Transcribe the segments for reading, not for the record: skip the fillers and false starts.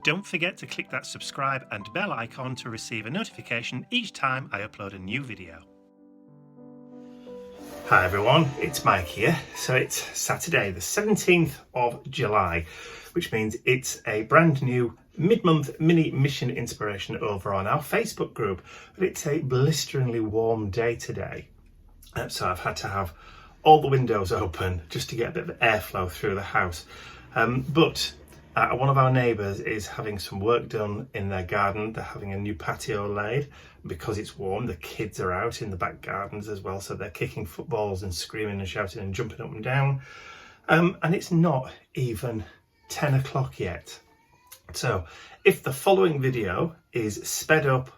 don't forget to click that subscribe and bell icon to receive a notification each time I upload a new video. Hi everyone, it's Mike here. So it's Saturday the 17th of July, which means it's a brand new mid-month mini mission inspiration over on our Facebook group. But it's a blisteringly warm day today. So I've had to have all the windows open just to get a bit of airflow through the house. But one of our neighbours is having some work done in their garden. They're having a new patio laid. Because it's warm, the kids are out in the back gardens as well, so they're kicking footballs and screaming and shouting and jumping up and down. And it's not even 10 o'clock yet. So if the following video is sped up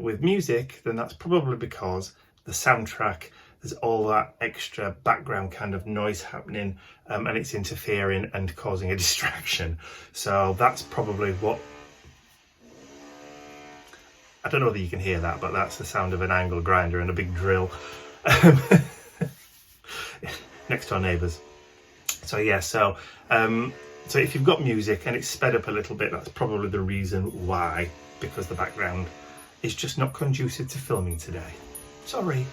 with music, then that's probably because the soundtrack, there's all that extra background kind of noise happening, and it's interfering and causing a distraction. So that's probably what, I don't know whether you can hear that, but that's the sound of an angle grinder and a big drill next to our neighbours. So yeah, so if you've got music and it's sped up a little bit, that's probably the reason why, because the background is just not conducive to filming today. Sorry.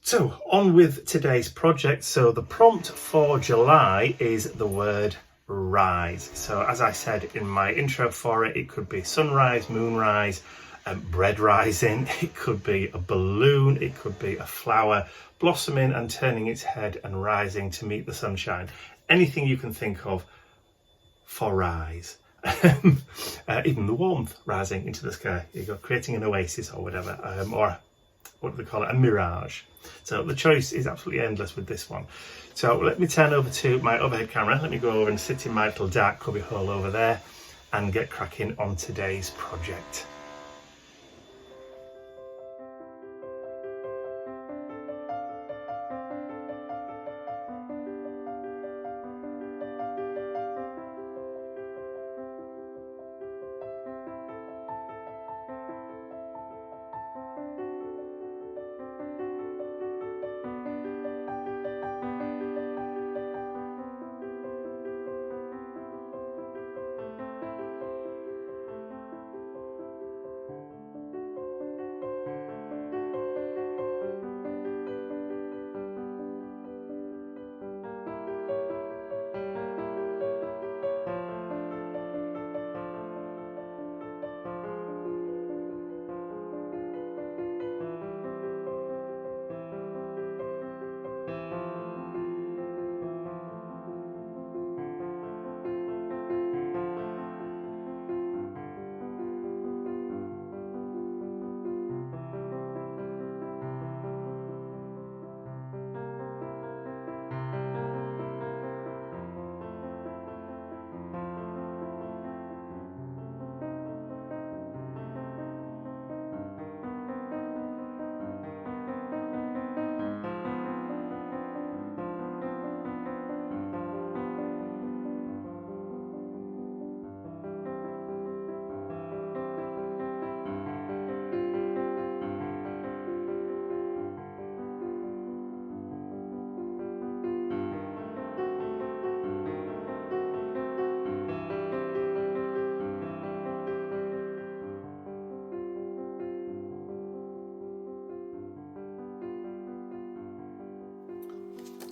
So on with today's project. So the prompt for July is the word rise. So as I said in my intro for it, it could be sunrise, moonrise, bread rising, it could be a balloon, it could be a flower blossoming and turning its head and rising to meet the sunshine. Anything you can think of for rise. Even the warmth rising into the sky. You go, creating an oasis or whatever, or what do they call it, a mirage. So the choice is absolutely endless with this one. So let me turn over to my overhead camera. Let me go over and sit in my little dark cubby hole over there and get cracking on today's project.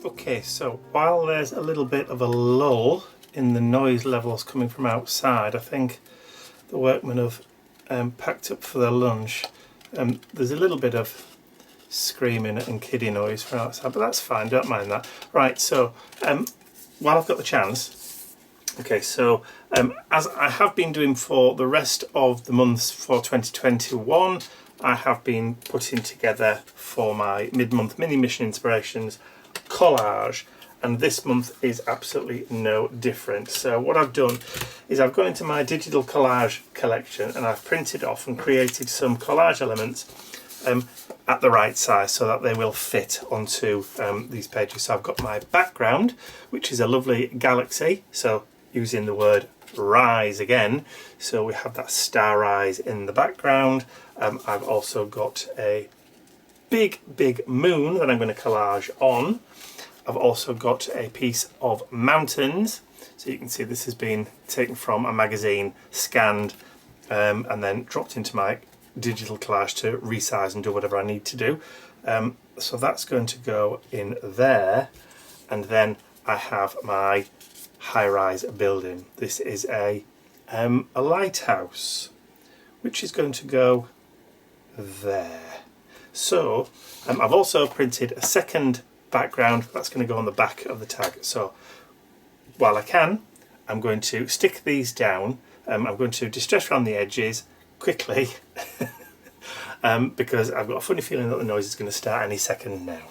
Okay, so while there's a little bit of a lull in the noise levels coming from outside, I think the workmen have packed up for their lunch. There's a little bit of screaming and kiddie noise from outside, but that's fine, don't mind that. Right, so while I've got the chance, okay, so as I have been doing for the rest of the months for 2021, I have been putting together for my mid-month mini mission inspirations collage, and this month is absolutely no different. So what I've done is I've gone into my digital collage collection and I've printed off and created some collage elements at the right size so that they will fit onto these pages. So I've got my background, which is a lovely galaxy, so using the word rise again, so we have that star rise in the background. I've also got a big moon that I'm going to collage on. I've also got a piece of mountains So you can see this has been taken from a magazine, scanned, and then dropped into my digital collage to resize and do whatever I need to do. So that's going to go in there, and then I have my high-rise building. This is a lighthouse, which is going to go there. So I've also printed a second background that's going to go on the back of the tag. So while I can, I'm going to stick these down. I'm going to distress around the edges quickly because I've got a funny feeling that the noise is going to start any second now.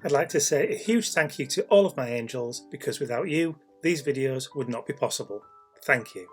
I'd like to say a huge thank you to all of my angels, because without you, these videos would not be possible. Thank you.